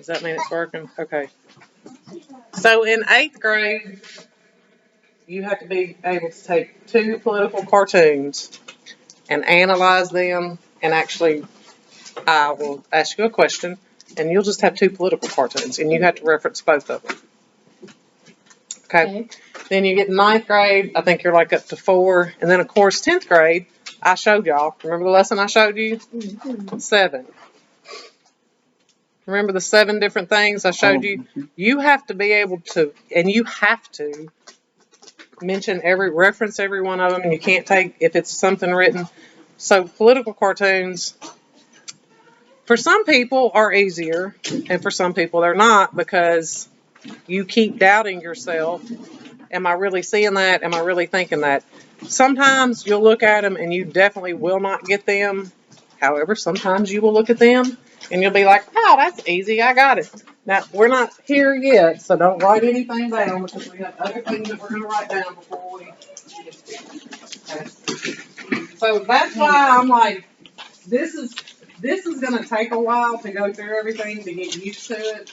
Does that mean it's working? Okay. So in 8th grade, you have to be able to take 2 political cartoons and analyze them. And actually, I will ask you a question, and you'll just have 2 political cartoons, and you have to reference both of them. Okay. Then you get 9th grade. I think you're like up to 4. And then, of course, 10th grade, I showed y'all. Remember the lesson I showed you? 7. Remember the 7 different things I showed you? You have to be able to, and you have to reference every one of them, and you can't take, if it's something written. So political cartoons, for some people, are easier, and for some people, they're not, because you keep doubting yourself. Am I really seeing that? Am I really thinking that? Sometimes you'll look at them and you definitely will not get them. However, sometimes you will look at them and you'll be like, oh, that's easy. I got it. Now, we're not here yet, so don't write anything down because we have other things that we're going to write down before we get started. So that's why I'm like, this is going to take a while to go through everything to get used to it.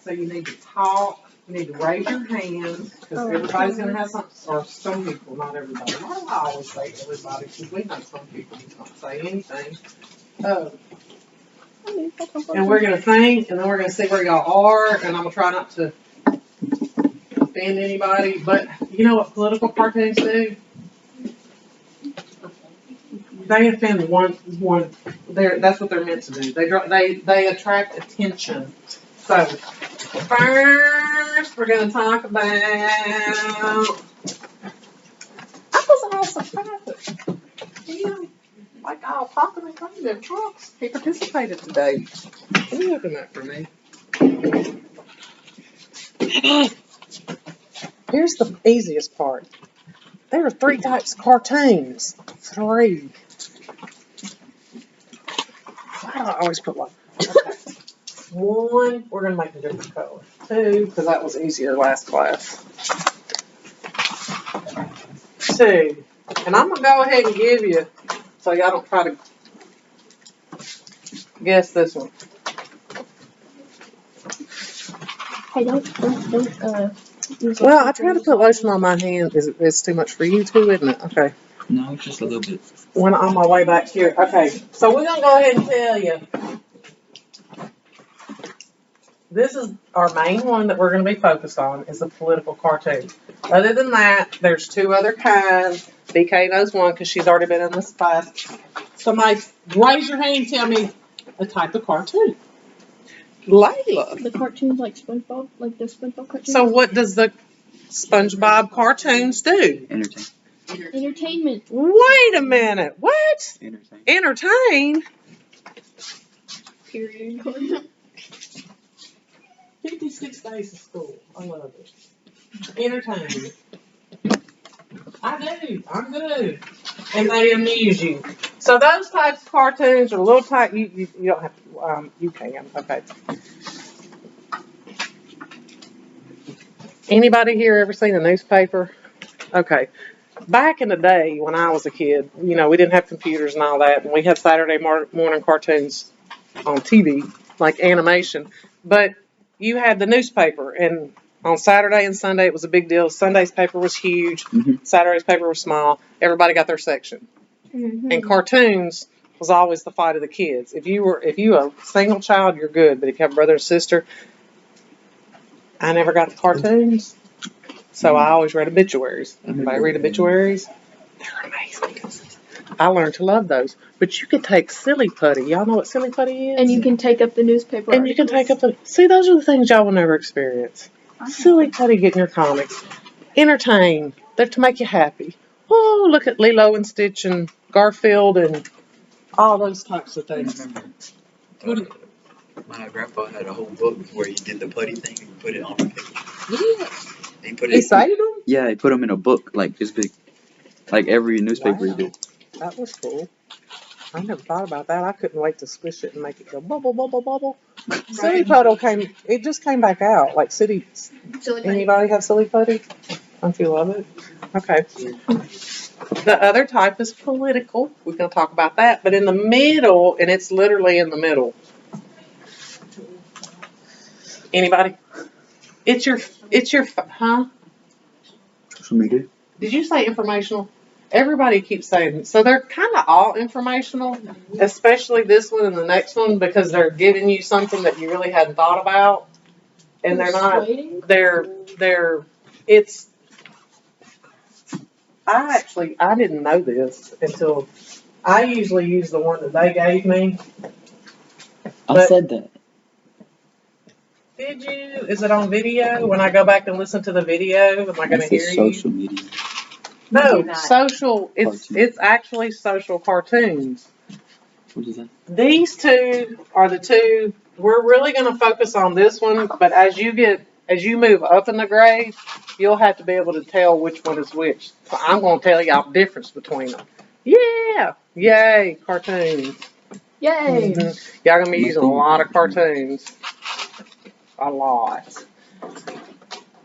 So you need to talk. You need to raise your hand because everybody's going to have something, or some people, not everybody. Why do I always say everybody? Because we know some people who don't say anything. And we're going to think, and then we're going to see where y'all are, and I'm going to try not to offend anybody. But you know what political cartoons do? They offend one. That's what they're meant to do. They attract attention. So first, we're going to talk about. I was all surprised. Like all popping and coming in trunks. He participated today. Can you open that for me? Here's the easiest part. There are 3 types of cartoons. 3. Why do I always put one? Okay. 1, we're going to make a different color. 2, because that was easier last class. 2. And I'm going to go ahead and give you, so y'all don't try to guess this one. Hey, don't. Well, I try to put lotion on my hand. It's too much for you too, isn't it? Okay. No, just a little bit. When on my way back here. Okay, so we're going to go ahead and tell you. This is our main one that we're going to be focused on is the political cartoon. Other than that, there's 2 other kinds. BK knows one because she's already been in this class. Somebody raise your hand and tell me a type of cartoon. Layla. The cartoons like SpongeBob, like the SpongeBob cartoons. So what does the SpongeBob cartoons do? Entertainment. Wait a minute. What? Entertain. Period. 56 days of school. I love it. Entertaining. I do. I'm good. And they amuse you. So those types of cartoons are a little tight. You don't have to. You can. Okay. Anybody here ever seen a newspaper? Okay. Back in the day when I was a kid, we didn't have computers and all that, and we had Saturday morning cartoons on TV, like animation. But you had the newspaper, and on Saturday and Sunday it was a big deal. Sunday's paper was huge. Mm-hmm. Saturday's paper was small. Everybody got their section. Mm-hmm. And cartoons was always the fight of the kids. If you were a single child, you're good. But if you have a brother and sister, I never got the cartoons. So I always read obituaries. Everybody read obituaries? They're amazing. I learned to love those. But you could take Silly Putty. Y'all know what Silly Putty is? And you can take up the newspaper. And you can take up the... See, those are the things y'all will never experience. Silly Putty getting your comics. Entertain. They're to make you happy. Oh, look at Lilo and Stitch and Garfield and all those types of things. My grandpa had a whole book where he did the putty thing and put it on the page. Yeah. He cited them? Yeah, he put them in a book like this big. Like every newspaper he did. That was cool. I never thought about that. I couldn't wait to squish it and make it go bubble, bubble, bubble. Silly Putty just came back out. Like Silly Putty. Anybody have Silly Putty? Don't you love it? Okay. The other type is political. We're going to talk about that. But in the middle, and it's literally in the middle. Anybody? It's your, huh? Social media. Did you say informational? Everybody keeps saying it. So they're kind of all informational, especially this one and the next one, because they're giving you something that you really hadn't thought about. And they're not, it's, I didn't know this until, I usually use the one that they gave me. I But- said that. Did you? Is it on video? When I go back and listen to the video, am I going to That's hear you? social media. No, social, it's actually social cartoons. What is that? These two are the two, we're really going to focus on this one, but as you move up in the grade, you'll have to be able to tell which one is which. So I'm going to tell y'all the difference between them. Yeah! Yay, cartoons. Yay! Mhm. Y'all going to be using a lot of cartoons. A lot.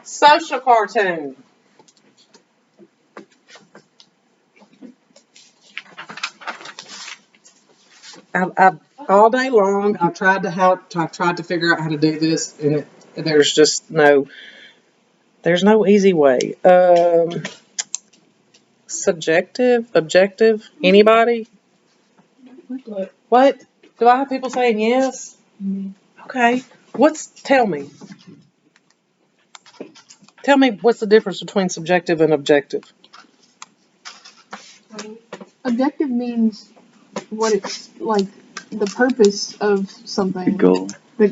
Social cartoon. I've all day long I've tried to figure out how to do this, and there's just there's no easy way. Subjective, objective, anybody? What? Do I have people saying yes? Okay. Tell me what's the difference between subjective and objective? Objective means what it's like, the purpose of The something. goal. Yeah,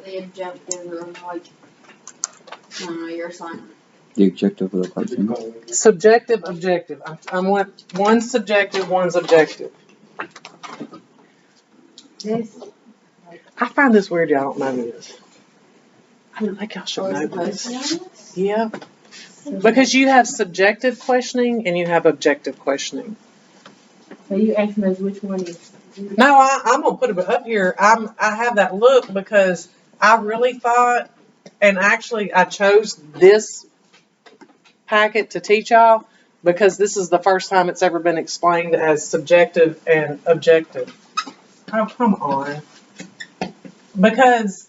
the objective or like, I don't know, your assignment. The objective of the cartoon. Subjective, objective. One's subjective, one's objective. This I find this weird y'all don't know this. I think y'all should was know supposed this. to know this? Yeah. Because you have subjective questioning and you have objective questioning. So you asked me which one is. No, I'm gonna put it up here. I have that look because I really thought, and actually I chose this packet to teach y'all because this is the first time it's ever been explained as subjective and objective. Oh, come on. Because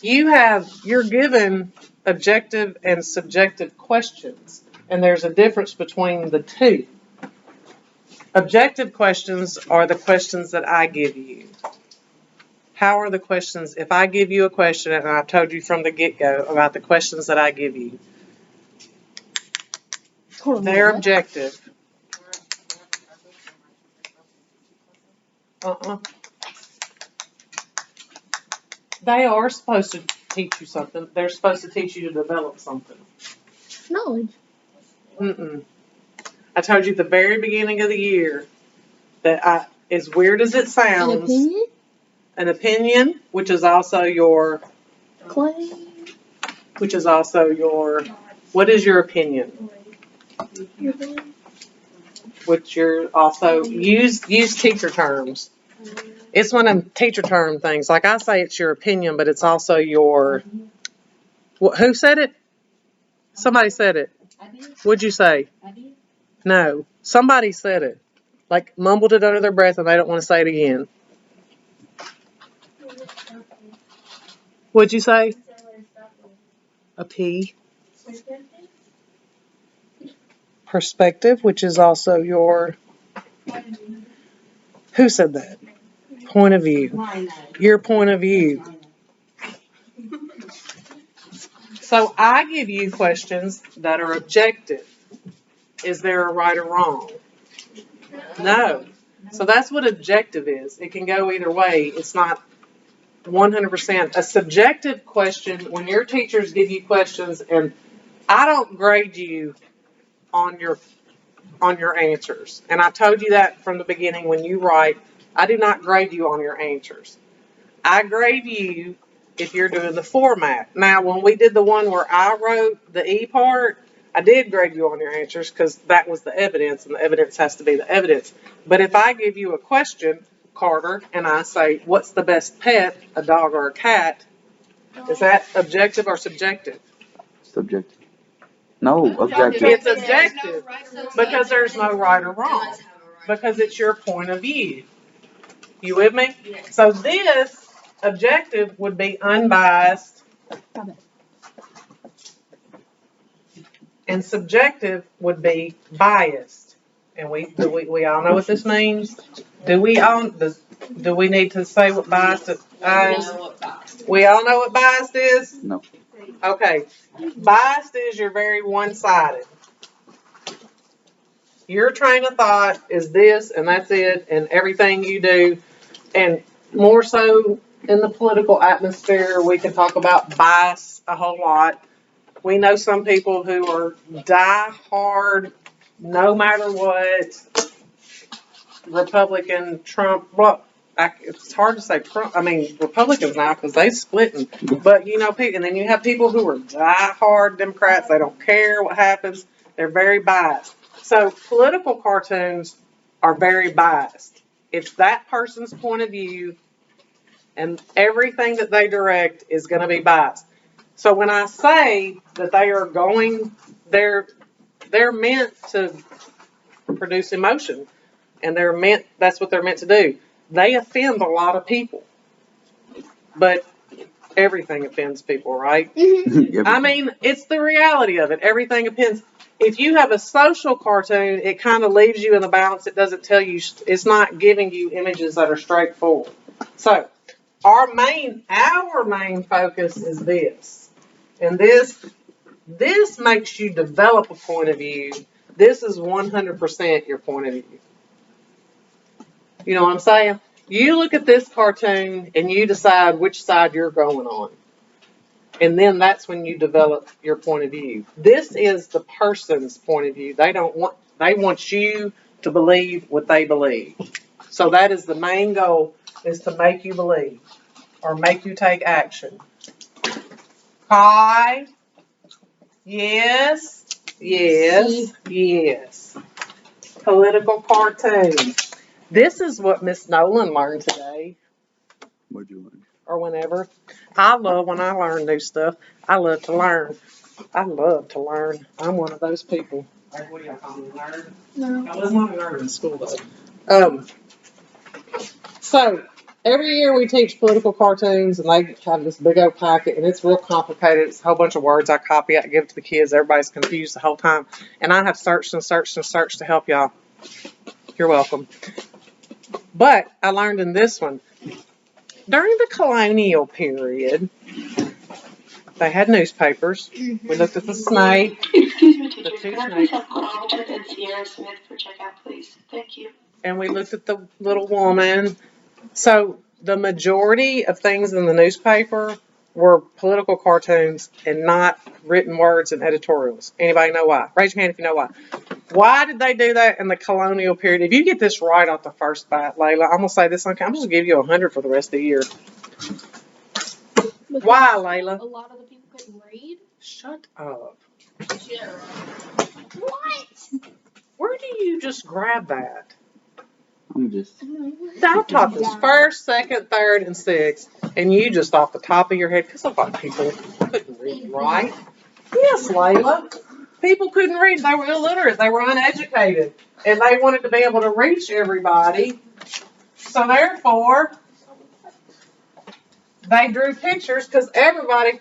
you're given objective and subjective questions, and there's a difference between the two. Objective questions are the questions that I give you. How are the questions, if I give you a question, and I've told you from the get-go about the questions that I give you, they're objective. They are supposed to teach you something. They're supposed to teach you to develop something. Knowledge. I told you at the very beginning of the year that as weird as it An sounds, opinion? an opinion, which is also your, Claim. what is your opinion? Which you're also, use teacher terms. It's one of them teacher term things. Like I say it's your opinion, but it's also your, who said it? Somebody said it. What'd you say? No, somebody said it. Like mumbled it under their breath and they don't want to say it again. What'd you say? A P. Perspective, which is also your, who said that? Point of view. Your point of view. So I give you questions that are objective. Is there a right or wrong? No. So that's what objective is. It can go either way. It's not 100%. A subjective question, when your teachers give you questions, and I don't grade you on your answers. And I told you that from the beginning when you write, I do not grade you on your answers. I grade you if you're doing the format. Now, when we did the one where I wrote the E part, I did grade you on your answers because that was the evidence, and the evidence has to be the evidence. But if I give you a question, Carter, and I say, what's the best pet, a dog or a cat, is that objective or subjective? Subjective. No, objective. It's objective because there's no right or wrong. Because it's your point of view. You with me? So this objective would be unbiased. And subjective would be biased. And we all know what this means? Do we need to say what biased is? We all know what biased is? No. Okay. Biased is you're very one-sided. Your train of thought is this and that's it, and everything you do, and more so in the political atmosphere, we can talk about bias a whole lot. We know some people who are die-hard, no matter what, Republican, Trump, well, it's hard to say Trump, I mean, Republicans now because they splitting, but you know, and then you have people who are die-hard Democrats, they don't care what happens, they're very biased. So political cartoons are very biased. It's that person's point of view, and everything that they direct is going to be biased. So when I say that they are they're meant to produce emotion, and that's what they're meant to do. They offend a lot of people, but everything offends people, right? I mean, it's the reality of it. Everything offends. If you have a social cartoon, it kind of leaves you in the balance. It doesn't tell you, it's not giving you images that are straightforward. So our main focus is this. And this makes you develop a point of view. This is 100% your point of view. You know what I'm saying? You look at this cartoon and you decide which side you're going on. And then that's when you develop your point of view. This is the person's point of view. They want you to believe what they believe. So that is the main goal, is to make you believe or make you take action. Hi. Yes. Yes. Yes. Political cartoons. This is what Miss Nolan learned today. What'd you learn? Or whenever. I love when I learn new stuff. I love to learn. I love to learn. I'm one of those people. What do y'all call me, a nerd? No. I was not a nerd in school though. So every year we teach political cartoons, and they have this big old packet, and it's real complicated. It's a whole bunch of words I copy out and give it to the kids. Everybody's confused the whole time. And I have searched and searched and searched to help y'all. You're welcome. But I learned in this one, during the colonial period, they had newspapers. We looked at the snake. Excuse me, teacher. The two Can I snakes. please have Elizabeth and Sierra Smith for checkout, please? Thank you. And we looked at the little woman. So the majority of things in the newspaper were political cartoons and not written words and editorials. Anybody know why? Raise your hand if you know why. Why did they do that in the colonial period? If you get this right off the first bat, Layla, I'm going to say this. I'm just going to give you 100 for the rest of the year. Because Why, Layla? a lot of the people couldn't read. Shut up. What? Where do you just grab that? I'm just. I taught this first, second, third, and sixth, and you just off the top of your head, because a lot of people couldn't read, right? Yes, Layla. People couldn't read. They were illiterate. They were uneducated, and they wanted to be able to reach everybody. So therefore, they drew pictures because everybody,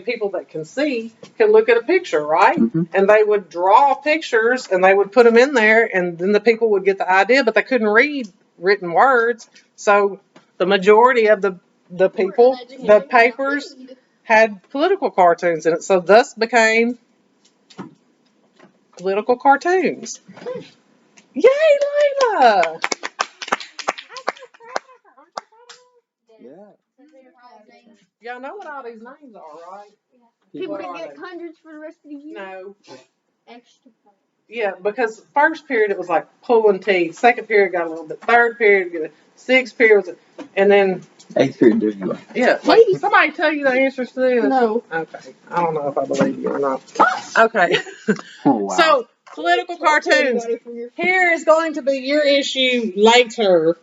people that can see can look at a picture, right? Mm-hmm. And they would draw pictures and they would put them in there, and then the people would get the idea, but they couldn't read written words. So the majority of the people, the papers had political cartoons in it. So thus became political cartoons. Yay, Layla! Yeah. Y'all know what all these names are, right? People What can are get they? hundreds for the rest of the year. No. Extra points. Yeah, because first period it was like pulling teeth. Second period got a little bit. Third period, sixth period was, and then 8th period, there you are. yeah. Like, somebody tell you the answers to this? No. Okay. I don't know if I believe you or not. Okay. Oh, wow. So political cartoons. Here is going to be your issue later,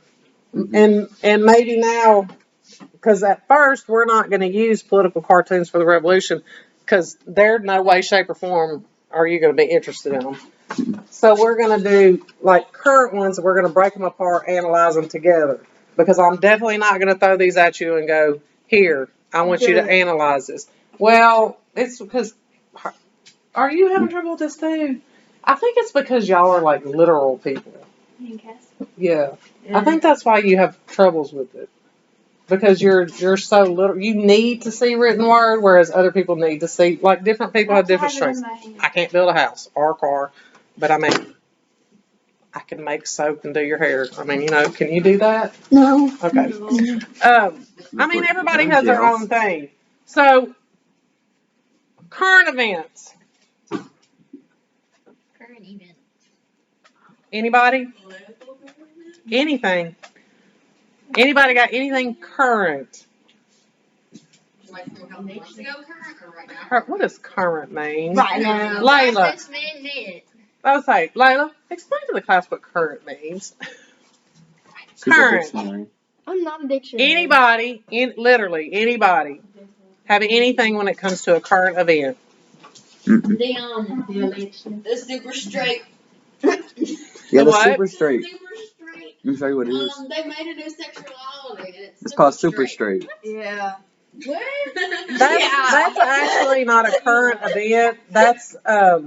Mm-hmm. and maybe now, because at first we're not going to use political cartoons for the revolution, because they're no way, shape, or form are you going to be interested in them? So we're going to do like current ones. We're going to break them apart, analyze them together. Because I'm definitely not going to throw these at you and go, here, I want you to analyze this. Well, it's because, are you having trouble with this too? I think it's because y'all are like literal people. Yeah. I think that's why you have troubles with it. Because you're so little, you need to see written word, whereas other people need to see, like different people have different strengths. I can't build a house or a car, but I mean, I can make soap and do your hair. I mean, can you do that? No. Okay. I mean, everybody has their own thing. So, current events. Current event. Anybody? Anything? Anybody got anything current? Like from a couple months ago, current or right now? What does current mean? Right now. Layla. This minute. I was like, Layla, explain to the class what current means. Current. I'm not a dictionary. Anybody, literally anybody, have anything when it comes to a current event? The election. The super straight. Yeah, The that's what? super straight. Super straight. Let me show you what it is. They made a new sexuality and It's called super straight. Yeah. What? That's actually not a current event. That's a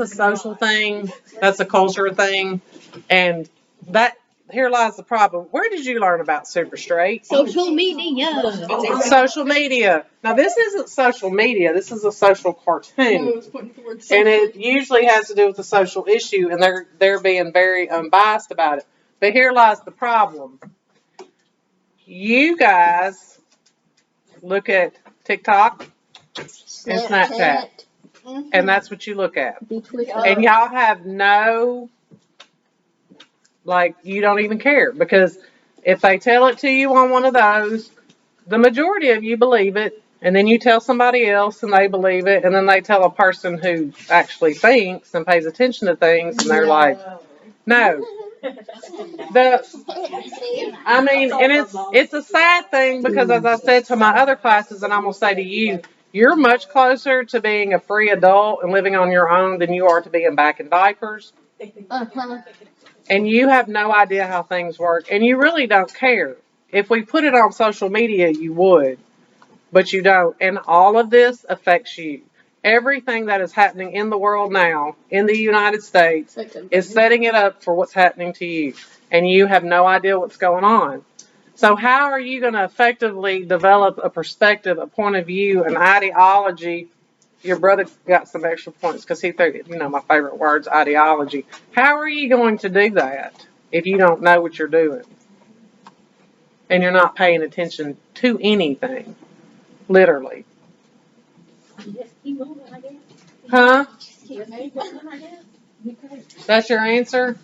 social thing. That's a culture thing, and here lies the problem. Where did you learn about super straight? Social media. Social media. Now this isn't social media. This is a social cartoon, and it usually has to do with a social issue, and they're being very unbiased about it. But here lies the problem. You guys look at TikTok and Snapchat, and that's what you look at. And y'all have you don't even care, because if they tell it to you on one of those, the majority of you believe it, and then you tell somebody else and they believe it, and then they tell a person who actually thinks and pays attention to things, and they're like, no. And it's a sad thing, because as I said to my other classes, and I'm going to say to you, you're much closer to being a free adult and living on your own than you are to being back in diapers. And you have no idea how things work, and you really don't care. If we put it on social media, you would, but you don't. And all of this affects you. Everything that is happening in the world now, in the United States, is setting it up for what's happening to you. And you have no idea what's going on. So how are you going to effectively develop a perspective, a point of view, an ideology? Your brother got some extra points because he threw, my favorite word's ideology. How are you going to do that if you don't know what you're doing? And you're not paying attention to anything, literally. Huh? That's your answer?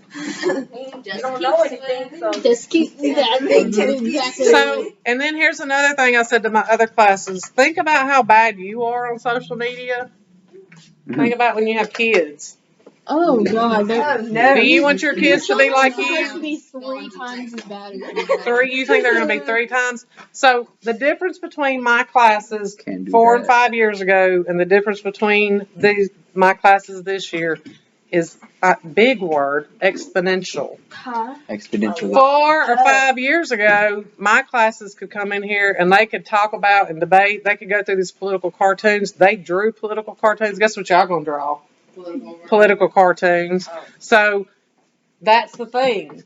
Just keep exactly. So, and then here's another thing I said to my other classes. Think about how bad you are on social media. Think about when you have kids. Oh God! Do you want your kids to be like It's supposed to you? be 3 times as bad as you. You think they're going to be 3 times? So the difference between my classes 4 and 5 years ago and the difference between my classes this year is a big word, exponential. Exponentially. 4 or 5 years ago, my classes could come in here and they could talk about and debate. They could go through these political cartoons. They drew political cartoons. Guess what y'all going to draw? Political cartoons. So that's the thing.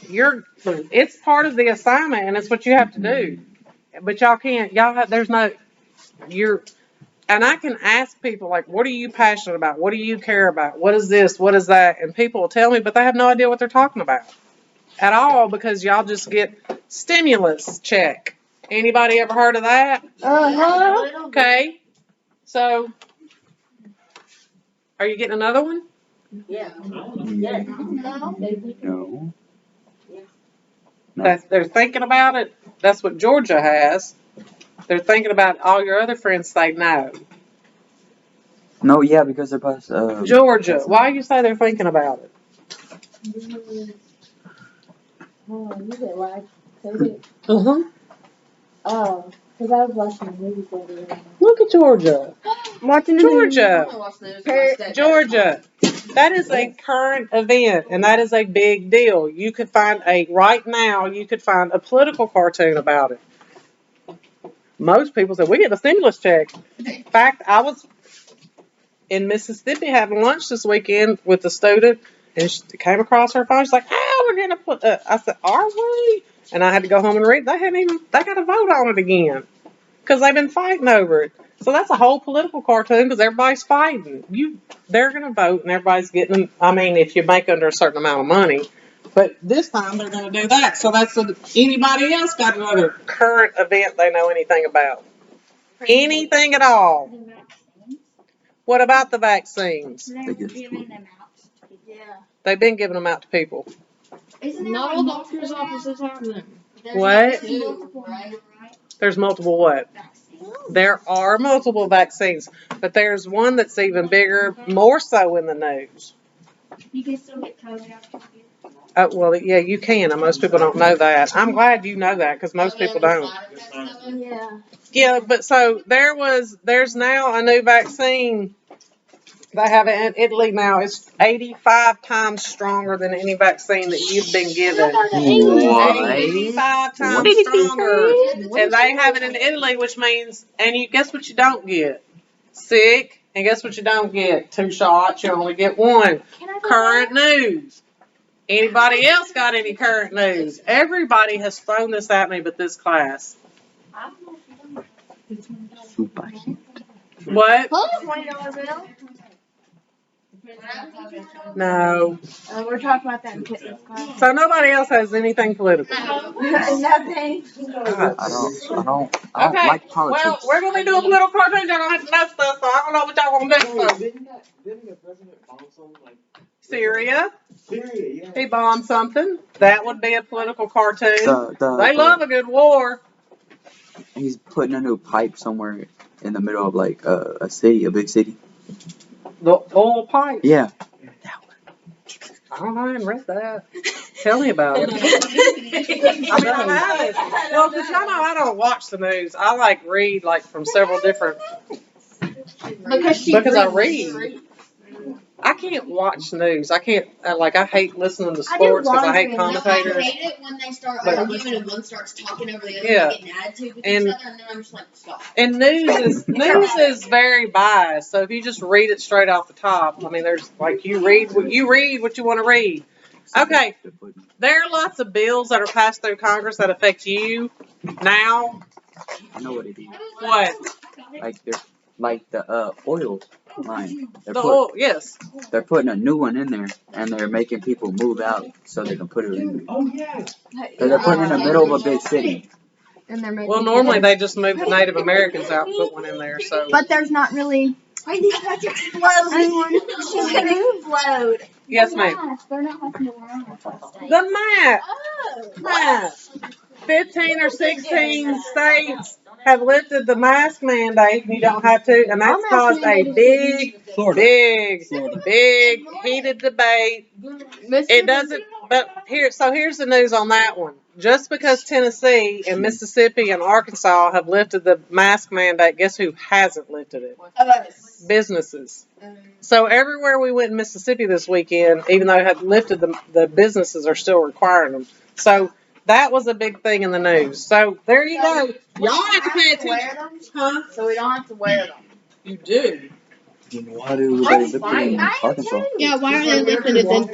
It's part of the assignment, and it's what you have to do. But y'all can't. And I can ask people, like, what are you passionate about? What do you care about? What is this? What is that? And people will tell me, but they have no idea what they're talking about at all, because y'all just get stimulus check. Anybody ever heard of that? Okay. So, are you getting another one? No. They're thinking about it. That's what Georgia has. They're thinking about all your other friends say no. No, yeah, because they're past. Georgia, why you say they're thinking about it? Oh, because I was watching the movie the other day. Look at Georgia. Watching the Georgia. I watch the news with my stepdad. Georgia. That is a current event, and that is a big deal. You could find right now, you could find a political cartoon about it. Most people say, we get a stimulus check. In fact, I was in Mississippi having lunch this weekend with a student, and she came across her phone. She's like, "Oh, we're gonna put." I said, "Are we?" And I had to go home and read. They got to vote on it again because they've been fighting over it. So that's a whole political cartoon because everybody's fighting. They're gonna vote, and everybody's getting. I mean, if you make under a certain amount of money. But this time they're going to do that. So anybody else got another current event they know anything about? Anything at all? What about the vaccines? They just giving them out. Yeah. They've been giving them out to people. Isn't there Not like all multiple doctors' offices have them. There's What? like two, right? There's multiple what? There are multiple vaccines, but there's one that's even bigger, more so in the news. You can still get COVID after you Well, yeah, you can, and most people don't know that. I'm glad you know that because most people don't. Yeah. Yeah, but so there's now a new vaccine. They have it in Italy now. It's 85 times stronger than any vaccine that you've been given. What? 85 times stronger. And they have it in Italy, which means, and guess what you don't get? Sick. And guess what you don't get? 2 shots. You only get 1. Current news. Anybody else got any current news? Everybody has thrown this at me but this class. Super. What? $20 bill. No. We're talking about that in fitness class. So nobody else has anything political. Nothing. I don't Okay, like politics. well, we're going to be doing political cartoons. Y'all don't have to know stuff, so I don't know what y'all want to do. So. Didn't the president bomb something like Syria. Syria? Yeah. He bombed something. That would be a political cartoon. They love a good war. He's putting a new pipe somewhere in the middle of like a city, a big city. The oil pipe. Yeah. I don't know. I haven't read that. Tell me about it. I mean, I haven't. Well, because y'all know I don't watch the news. I read from several different. Because I read. I can't watch news. I can't, I hate listening to sports because I hate commentators. I hate it when they start But- arguing and one starts talking over the other Yeah. and getting attitude with And- each other, and then I'm just like, stop. And news is very biased. So if you just read it straight off the top, I mean, there's you read what you want to read. Okay, there are lots of bills that are passed through Congress that affect you now. I know what it is. What? Like the oil line. The oil, yes. They're putting a new one in there, and they're making people move out so they can put it in. Oh yeah. Because they're putting it in the middle of a big city. And they're making Well, normally they just move the Native Americans out and put one in there. So. But there's not really. Wait, these nuts explode. She's gonna explode. Yes, ma'am. They're not like the around. The map. Oh. Map. 15 or 16 states have lifted the mask mandate, and you don't have to, and that's caused a big heated debate. It doesn't, but here's the news on that one. Just because Tennessee and Mississippi and Arkansas have lifted the mask mandate, guess who hasn't lifted it? Businesses. So everywhere we went in Mississippi this weekend, even though it had lifted the businesses are still requiring them. So that was a big thing in the news. So there you go. Y'all have to pay attention. Huh? So we don't have to wear them. You do. Then why do they live in Arkansas? Yeah, why are they lifting it then?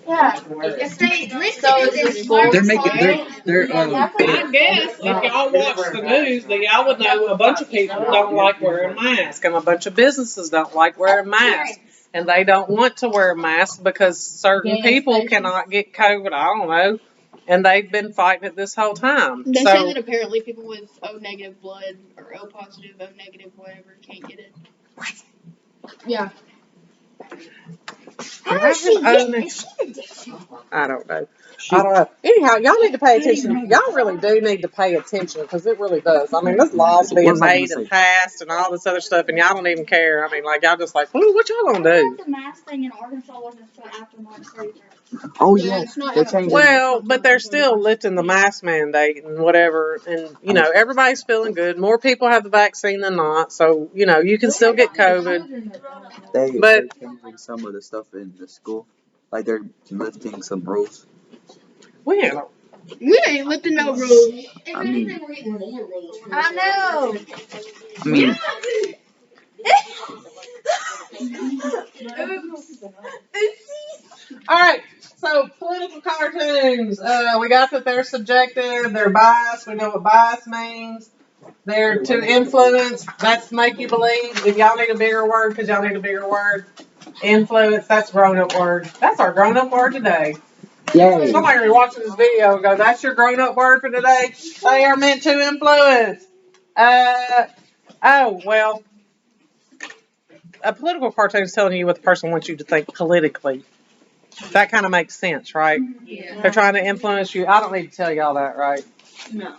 Yeah. If they lifted So it, is then this They're making they're I guess if y'all watch the news, then y'all would know a bunch of people don't like wearing masks, and a bunch of businesses don't like wearing masks, and they don't want to wear masks because certain people cannot get COVID. I don't know, and they've been fighting it this whole time. They So say that apparently people with O negative blood or O positive, O negative, whatever, can't get it. Yeah. I don't know. I don't know. Anyhow, y'all need to pay attention. Y'all really do need to pay attention because it really does. I mean, this law's being What was I made gonna and passed and all this other stuff, and y'all don't even care. I mean, y'all just ooh, what y'all gonna do? the mask thing in Arkansas wasn't until after March 31st. Oh So yeah, it's not they're out. changing. Well, but they're still lifting the mask mandate and whatever, and you know everybody's feeling good. More people have the vaccine than not, so you know you can still get COVID. They're But changing some of the stuff in the school, like they're lifting some rules. we ain't. We ain't lifting no rules. I mean, I know. I mean, All right, so political cartoons. We got that they're subjective, they're biased. We know what bias means. They're to influence. That's make you believe. If y'all need a bigger word, because y'all need a bigger word. Influence. That's grown-up word. That's our grown-up word today. yay. Somebody will be watching this video and go, "That's your grown-up word for today." They are meant to influence. Oh well. A political cartoon is telling you what the person wants you to think politically. That kind of makes sense, right? Yeah. They're trying to influence you. I don't need to tell y'all that, right? No.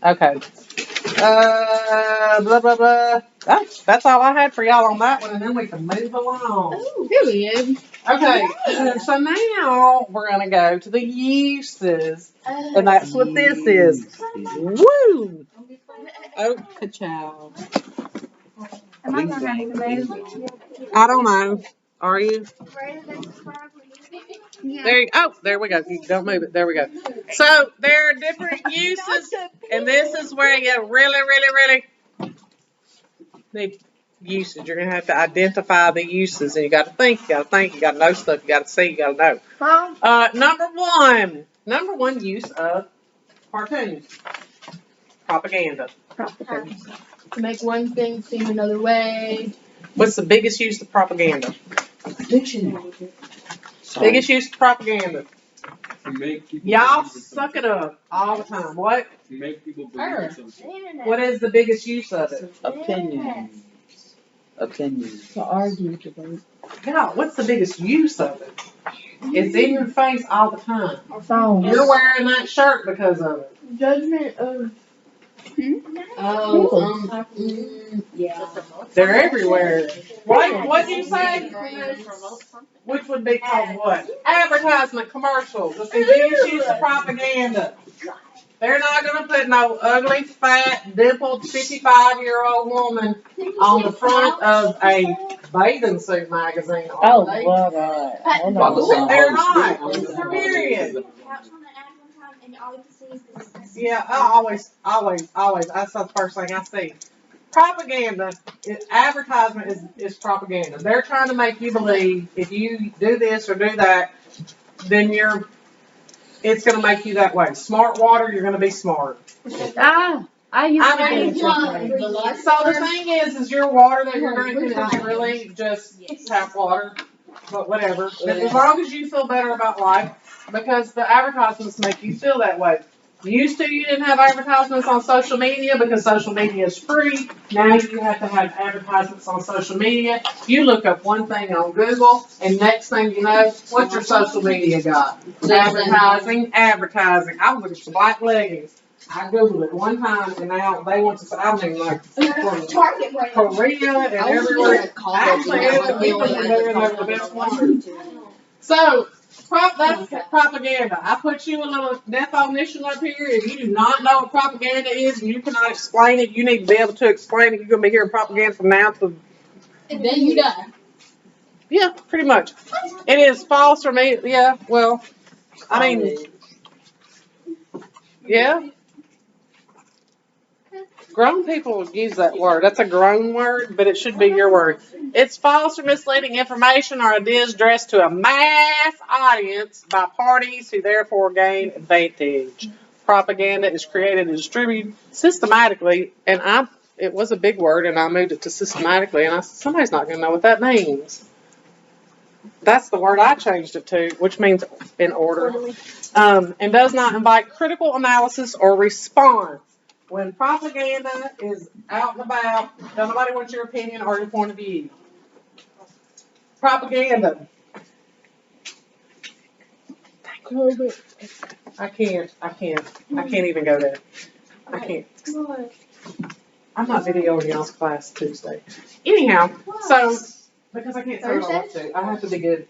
Okay. Blah, blah, blah. That's all I had for y'all on that one, and then we can move along. Period. Okay, so now we're going to go to the uses, and that's what this is. Woo! Oh, ka-chow. Am I gonna have to move? I don't know. Are you? Yeah. There we go. You don't move it. There we go. So there are different uses, and this is where you really need usage. You're gonna have to identify the uses, and you got to think. You got to know stuff. You got to see. You got to know. Huh? Number one use of cartoons, propaganda. To make one thing seem another way. What's the biggest use of propaganda? Biggest use of propaganda. To make people Y'all believe in suck something. it up all the time. What? To make people believe in something. What is the biggest use of it? Opinions. Opinions. To argue, debate. God, what's the biggest use of it? It's in your face all the time. Phone. You're wearing that shirt because of it. Judgment of. Yeah. They're everywhere. What'd you say? Which would be called what? Advertisement, commercials. It's the biggest use of propaganda. They're not going to put no ugly, fat, dimpled 55-year-old woman on the front of a bathing suit magazine. Oh, They- well, right. Hold About to on. say, They're holy not. shit. Period. Couch on the ad one time, and all you can see is this. Yeah, I always. That's the first thing I see. Propaganda, advertisement is propaganda. They're trying to make you believe if you do this or do that, then it's going to make you that way. Smart water, you're going to be smart. I used to I mean, be a so the thing is your water that you're drinking is really just tap water, but whatever. As long as you feel better about life, because the advertisements make you feel that way. Used to, you didn't have advertisements on social media because social media is free. Now you have to have advertisements on social media. You look up one thing on Google, and next thing you know, what's your social media got? Advertising. I was looking for black leggings. I Googled it one time, and now they want to. I mean, like from Target brand. Korea and everywhere. Actually, people are doing the best one. So, that's propaganda. I put you a little definition up here. If you do not know what propaganda is and you cannot explain it, you need to be able to explain it. You're going to be hearing propaganda from now to. And then you die. Yeah, pretty much. It is false or me. Yeah, well, I mean, yeah. Grown people use that word. That's a grown word, but it should be your word. It's false or misleading information or ideas addressed to a mass audience by parties who therefore gain advantage. Propaganda is created and distributed systematically, and it was a big word, and I moved it to systematically, and I said, somebody's not going to know what that means. That's the word I changed it to, which means in order. And does not invite critical analysis or response. When propaganda is out and about, don't nobody wants your opinion or your point of view. Propaganda. I can't even go there. I can't. I'm not videoing y'all's class Tuesday. Anyhow, so, because I can't tell you what to do. I have to be good.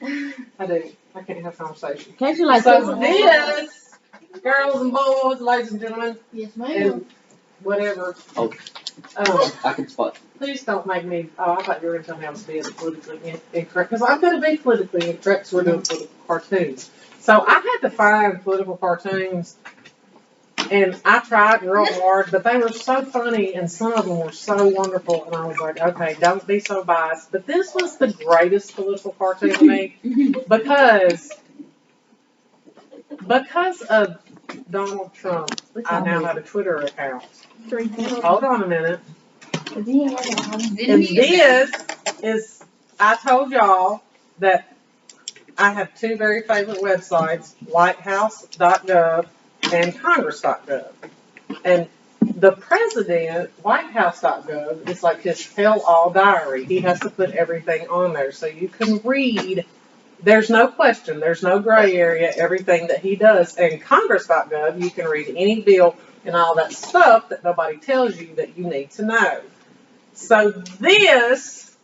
I do. I can't have conversation. Can't you like So put this, girls and boys, ladies and gentlemen, Yes, ma'am. and whatever. Oh. I can spot. Please don't make me. Oh, I thought you were going to tell me I was being politically incorrect because I'm going to be politically incorrect. So we're doing political cartoons. So I had to find political cartoons, and I tried real hard, but they were so funny, and some of them were so wonderful. And I was like, okay, don't be so biased. But this was the greatest political cartoon to me because of Donald Trump. I now have a Twitter account. Hold on a minute. And this is, I told y'all that I have two very favorite websites, whitehouse.gov and congress.gov. And the president, whitehouse.gov, is like his tell-all diary. He has to put everything on there so you can read. There's no question, there's no gray area, everything that he does. And congress.gov, you can read any bill and all that stuff that nobody tells you that you need to know. So this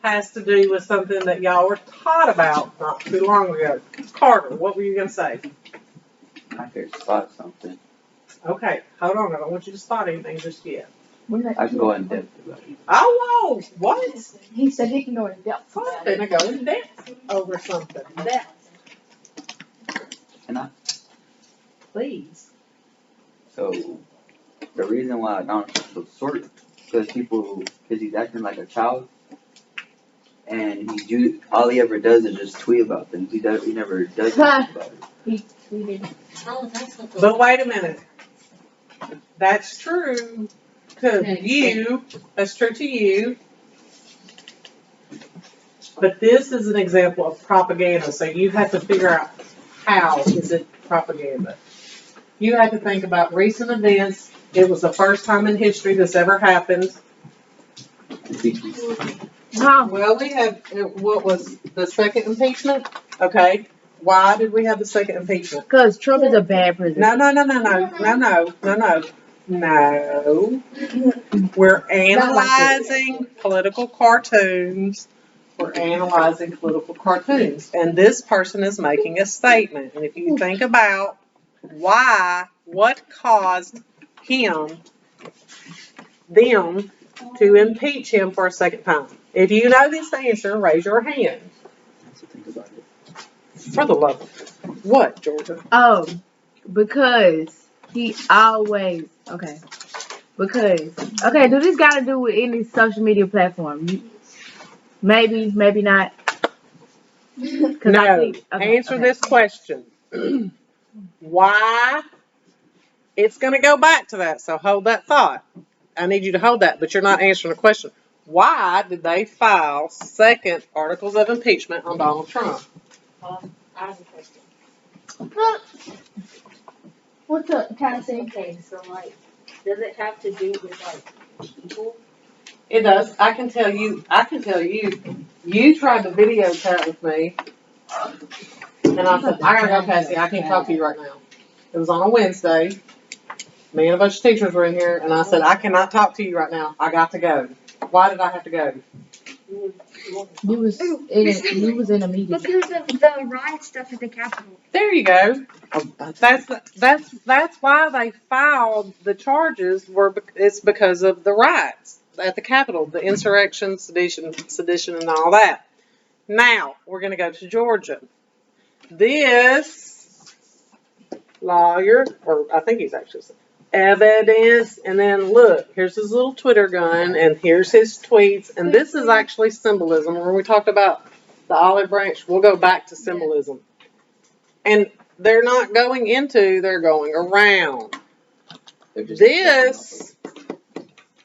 has to do with something that y'all were taught about not too long ago. Carter, what were you going to say? I could spot something. Okay, hold on. I don't want you to spot anything just yet. I can go in depth about it. Oh, whoa, what? He said he can go in depth. I'm going to go in depth over something. Depth, Can I? please. So, the reason why Donald Trump was short, because he's acting like a child, and all he ever does is just tweet about things. He never does anything about it. He tweeted. But wait a minute. That's true to you. That's true to you. But this is an example of propaganda. So you have to figure out how is it propaganda. You have to think about recent events. It was the first time in history this ever happened. Well, we had, what was the second impeachment? Okay. Why did we have the second impeachment? Because Trump is a bad president. No. We're analyzing political cartoons. We're analyzing political cartoons. And this person is making a statement. And if you think about what caused them to impeach him for a second time. If you know this answer, raise your hand. Think about it. For the love of what, Georgia? Oh, because he always Because do this got to do with any social media platform? Maybe not. No. Answer this question. Why? It's going to go back to that, so hold that thought. I need you to hold that, but you're not answering the question. Why did they file second articles of impeachment on Donald Trump? I have a question. What's up, Cassie? Okay, so like, does it have to do with like people? It does. I can tell you. You tried to video chat with me, and I said, I gotta go, Cassie. I can't talk to you right now. It was on a Wednesday. Me and a bunch of teachers were in here, and I said, I cannot talk to you right now. I got to go. Why did I have to go? You was in a meeting. Because of the riot stuff at the Capitol. There you go. That's why they filed the charges. It's because of the riots at the Capitol, the insurrection, sedition, and all that. Now we're going to go to Georgia. This lawyer, or I think he's actually evidence, and then look, here's his little Twitter gun, and here's his tweets, and this is actually symbolism. When we talked about the olive branch, we'll go back to symbolism. And they're not going into, they're going around. This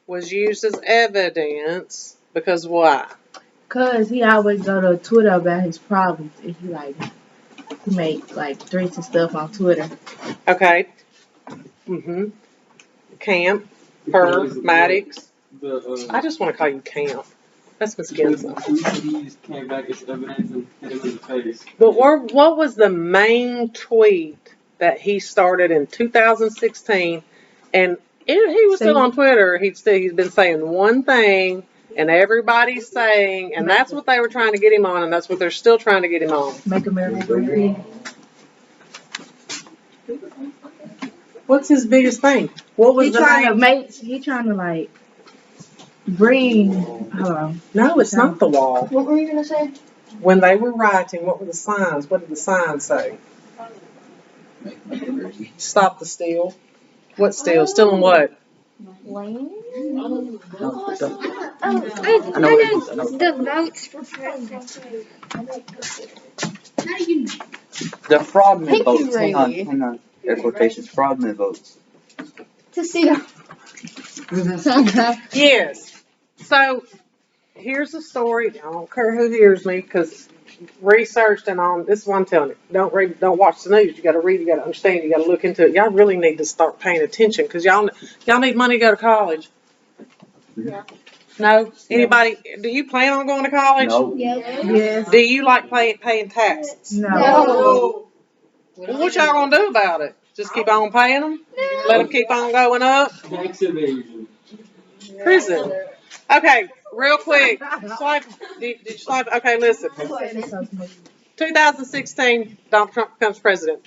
was used as evidence because why? Because he always go to Twitter about his problems. And he make like threats and stuff on Twitter. Okay. Camp, Maddox. I just want to call you Camp. That's Miss Genza. These came back as evidence and hit him in the face. But what was the main tweet that he started in 2016? And he was still on Twitter. He's been saying one thing And everybody's saying, and that's what they were trying to get him on, and that's what they're still trying to get him on. Make America great again. What's his biggest thing? What was He the trying name? to like bring. Hold on. No, it's not the wall. What were you gonna say? When they were writing, what were the signs? What did the signs say? Stop the steal. What steal? Stealing what? Lane? I know what it is. I know. The votes for president. How do you know? The fraudman Thank you, votes. Hang on, Ray. hang on. Air quotations. Fraudman votes. To see the. Yes. So here's the story. I don't care who hears me because researched and on. This is what I'm telling you. Don't read. Don't watch the news. You got to read. You got to understand. You got to look into it. Y'all really need to start paying attention because y'all need money to go to college. Yeah. No. Anybody? Do you plan on going to college? No. Yes. Do you like paying taxes? No. Well, what y'all gonna do about it? Just keep on paying them? Let them keep on going up? Tax evasion. Prison. Okay, real quick. Swipe. Did you swipe? Okay, listen. 2016, Donald Trump becomes president.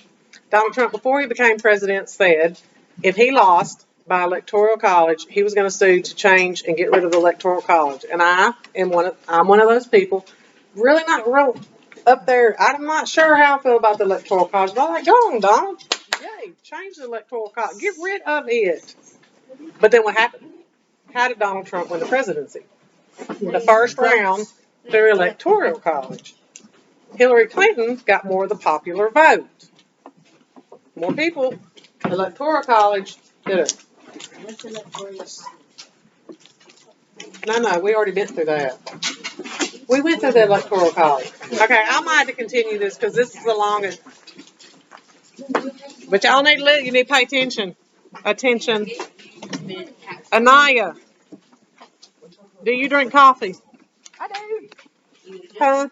Donald Trump, before he became president, said if he lost by electoral college, he was going to sue to change and get rid of the electoral college. And I'm one of those people. Really not real up there. I'm not sure how I feel about the electoral college, but I'm like, go on, Donald. Yay, change the electoral college. Get rid of it. But then what happened? How did Donald Trump win the presidency? The first round through electoral college. Hillary Clinton got more of the popular vote. More people. Electoral college did it. No, we already been through that. We went through the electoral college. Okay, I might have to continue this because this is the longest. But y'all need to you need to pay attention. Attention. Anaya, do you drink coffee? I do. Huh?